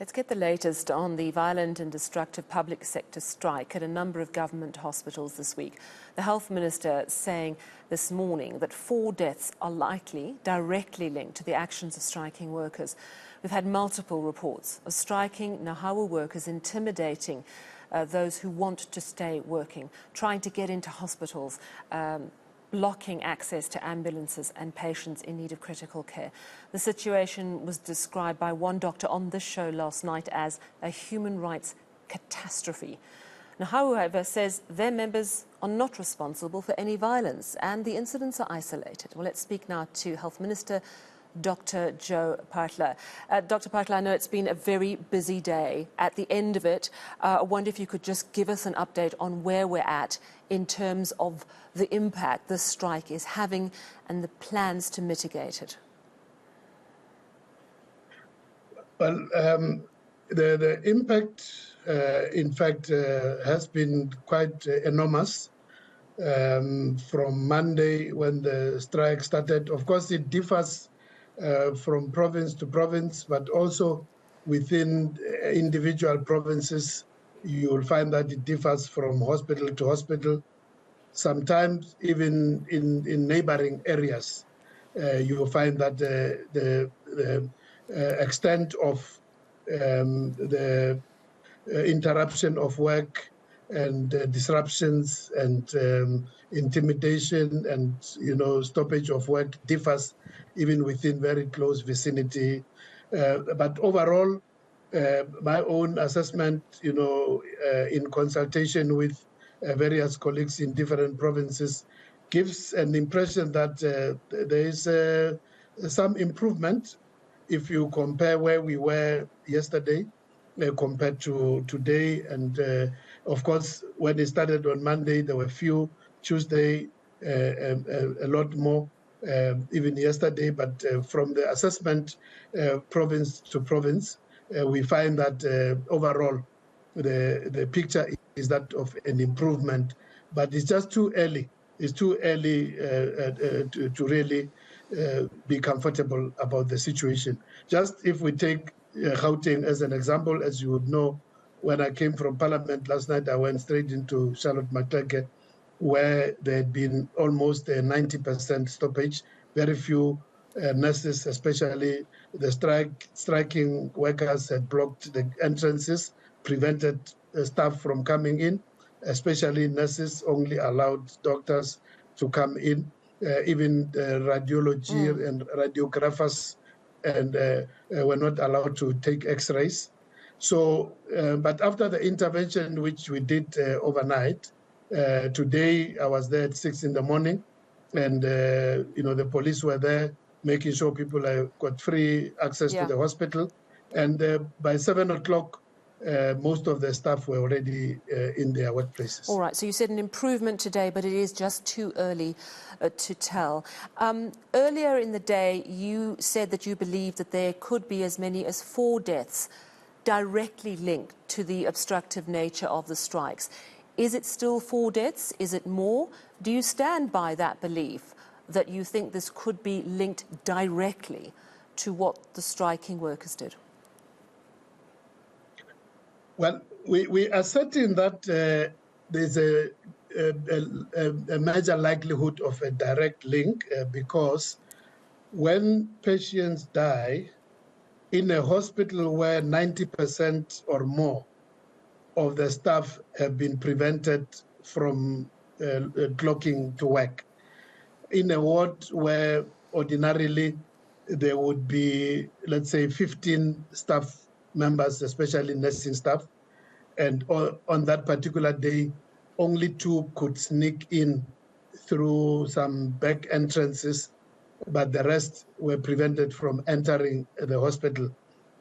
Let's get the latest on the violent and destructive public sector strike at a number of government hospitals this week. The health minister saying this morning that 4 deaths are likely directly linked to the actions of striking workers. We've had multiple reports of striking Nahawu workers intimidating those who want to stay working, trying to get into hospitals, blocking access to ambulances and patients in need of critical care. The situation was described by one doctor on this show last night as a human rights catastrophe. Nahawu, however, says their members are not responsible for any violence and the incidents are isolated. Well, let's speak now to Health Minister Dr Joe Paahla. Dr Paahla, I know it's been a very busy day. At the end of it, I wonder if you could just give us an update on where we're at in terms of the impact this strike is having and the plans to mitigate it. Well, the impact, in fact, has been quite enormous from Monday when the strike started. Of course, it differs from province to province, but also within individual provinces, you will find that it differs from hospital to hospital. Sometimes even in neighboring areas, you will find that the extent of the interruption of work and disruptions and intimidation and stoppage of work differs even within very close vicinity. But overall, my own assessment, in consultation with various colleagues in different provinces, gives an impression that there is some improvement if you compare where we were yesterday compared to today. And of course, when it started on Monday, there were few. Tuesday, a lot more, even yesterday. But from the assessment province to province, we find that overall the picture is that of an improvement. But it's just too early. It's too early to really be comfortable about the situation. Just if we take Gauteng as an example, as you would know, when I came from Parliament last night, I went straight into Charlotte Maxeke, where there had been almost a 90% stoppage. Very few nurses, especially the striking workers, had blocked the entrances, prevented staff from coming in, especially nurses, only allowed doctors to come in. Even radiology and radiographers and were not allowed to take x-rays. So, but after the intervention, which we did overnight, today I was there at 6 in the morning, and the police were there making sure people got free access to the hospital. And by 7 o'clock, most of the staff were already in their workplaces. All right, so you said an improvement today, but it is just too early to tell. Earlier in the day, you said that you believe that there could be as many as 4 deaths directly linked to the obstructive nature of the strikes. Is it still 4 deaths? Is it more? Do you stand by that belief that you think this could be linked directly to what the striking workers did? Well, we are certain that there's a major likelihood of a direct link because when patients die in a hospital where 90% or more of the staff have been prevented from clocking to work, in a ward where ordinarily there would be, let's say, 15 staff members, especially nursing staff, and on that particular day, only 2 could sneak in through some back entrances, but the rest were prevented from entering the hospital.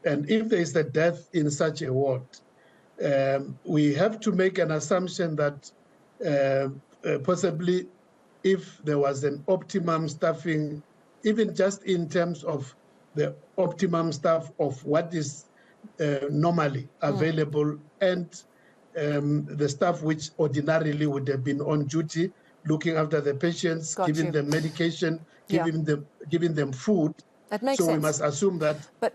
And if there is a death in such a ward, we have to make an assumption that possibly if there was an optimum staffing, even just in terms of the optimum staff of what is normally available and the staff which ordinarily would have been on duty, looking after the patients, giving them medication, giving them food. That makes sense. So we must assume that. But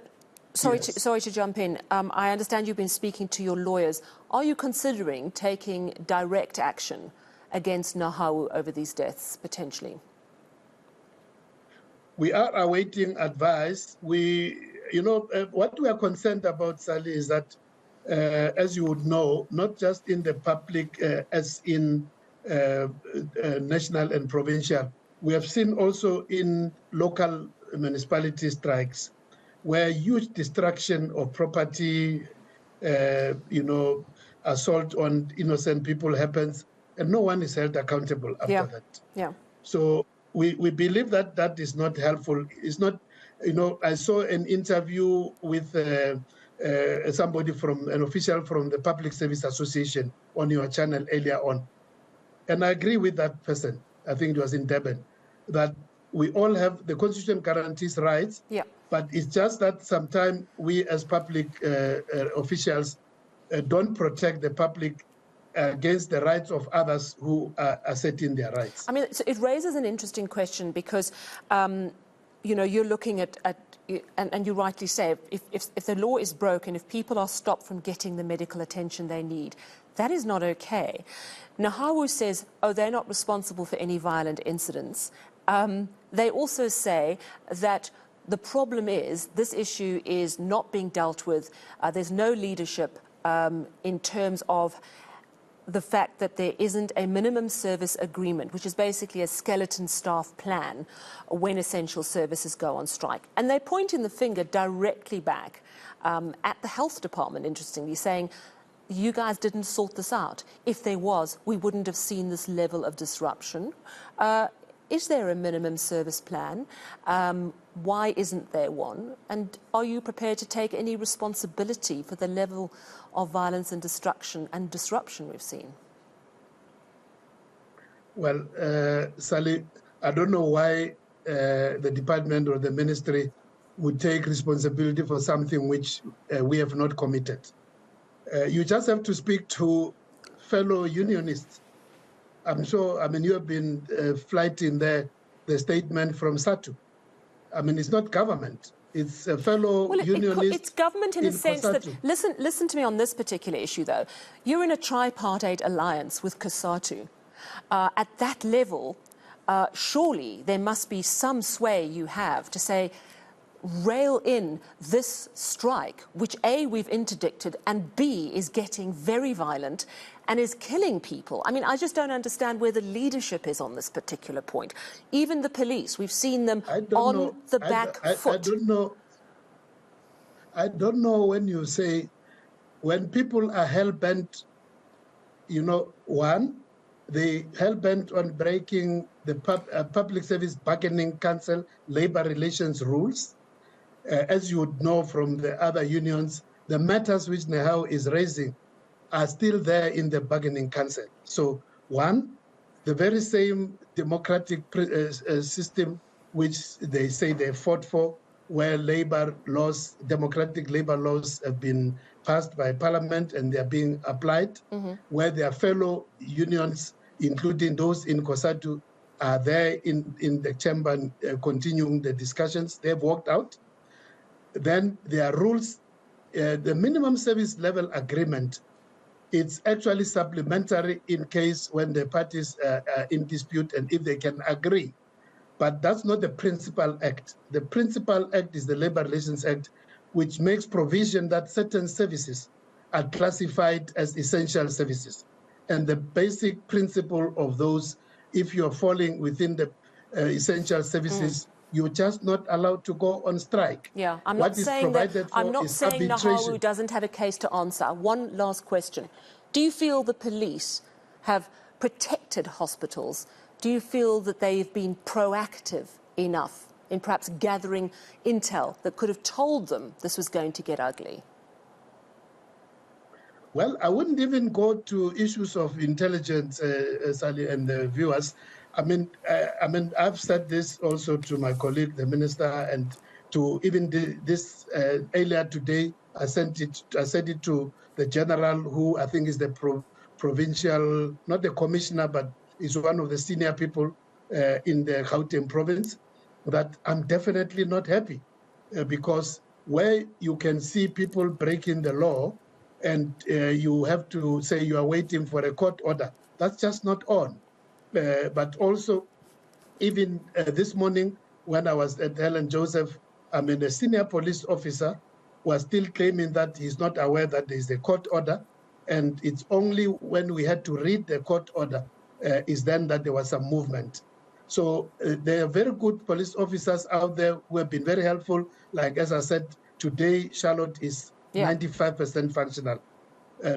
Sorry to jump in. I understand you've been speaking to your lawyers. Are you considering taking direct action against Nahawu over these deaths, potentially? We are awaiting advice. What we are concerned about, Sally, is that, as you would know, not just in the public, as in national and provincial, we have seen also in local municipality strikes, where huge destruction of property, assault on innocent people happens, and no one is held accountable after that. Yeah. So we believe that that is not helpful. It's not, I saw an interview with somebody an official from the Public Service Association on your channel earlier on. And I agree with that person. I think it was in Durban, that we all have, the Constitution guarantees rights, but it's just that sometimes we as public officials don't protect the public against the rights of others who are asserting their rights. I mean, it raises an interesting question because, you're looking at and you rightly say, if the law is broken, if people are stopped from getting the medical attention they need, that is not okay. Nahawu says, they're not responsible for any violent incidents. They also say that the problem is this issue is not being dealt with. There's no leadership in terms of the fact that there isn't a minimum service agreement, which is basically a skeleton staff plan when essential services go on strike. And they're pointing the finger directly back at the health department, interestingly, saying, you guys didn't sort this out. If there was, we wouldn't have seen this level of disruption. Is there a minimum service plan? Why isn't there one? And are you prepared to take any responsibility for the level of violence and destruction and disruption we've seen? Well, Sally, I don't know why the department or the ministry would take responsibility for something which we have not committed. You just have to speak to fellow unionists. I'm sure, you have been flighting the statement from SATU. It's not government. It's a fellow unionist. It's government in the sense that, COSATU. listen to me on this particular issue, though. You're in a tripartite alliance with COSATU. At that level, surely there must be some sway you have to say, rail in this strike, which A, we've interdicted, and B, is getting very violent and is killing people. I just don't understand where the leadership is on this particular point. Even the police, we've seen them on the back foot. I don't know when you say, when people are hell-bent, they hell-bent on breaking the Public Service Bargaining Council labor relations rules. As you would know from the other unions, the matters which Nahawu is raising are still there in the bargaining council. So, one, the very same democratic system which they say they fought for, where democratic labor laws have been passed by parliament and they are being applied, where their fellow unions, including those in COSATU, are there in the chamber continuing the discussions. They've walked out. Then there are rules. The minimum service level agreement, it's actually supplementary in case when the parties are in dispute and if they can agree. But that's not the principal act. The principal act is the Labor Relations Act, which makes provision that certain services are classified as essential services. And the basic principle of those, if you're falling within the essential services, you're just not allowed to go on strike. Yeah, I'm not saying Nahawu doesn't have a case to answer. One last question. Do you feel the police have protected hospitals? Do you feel that they've been proactive enough in perhaps gathering intel that could have told them this was going to get ugly? Well, I wouldn't even go to issues of intelligence, Sally, and the viewers. I've said this also to my colleague, the minister, and to even this earlier today. I said it to the general, who I think is the provincial, not the commissioner, but is one of the senior people in the Gauteng province, that I'm definitely not happy because where you can see people breaking the law and you have to say you are waiting for a court order. That's just not on. But also, even this morning when I was at Helen Joseph, a senior police officer was still claiming that he's not aware that there is a court order. And it's only when we had to read the court order is then that there was some movement. So there are very good police officers out there who have been very helpful. Like, as I said, today, Charlotte is 95% functional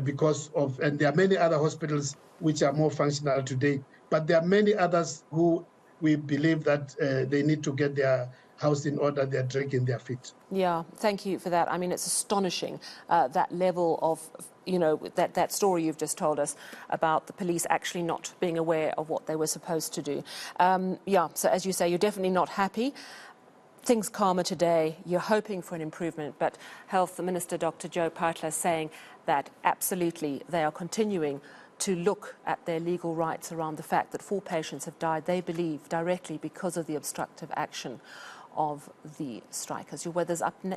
because of, and there are many other hospitals which are more functional today. But there are many others who we believe that they need to get their house in order, they're dragging their feet. Yeah, thank you for that. I mean, it's astonishing, that level of, that story you've just told us about the police actually not being aware of what they were supposed to do. So as you say, you're definitely not happy. Things calmer today, you're hoping for an improvement, but Health Minister Dr Joe Paahla saying that absolutely they are continuing to look at their legal rights around the fact that 4 patients have died, they believe, directly because of the obstructive action of the strikers. Your weather's up next.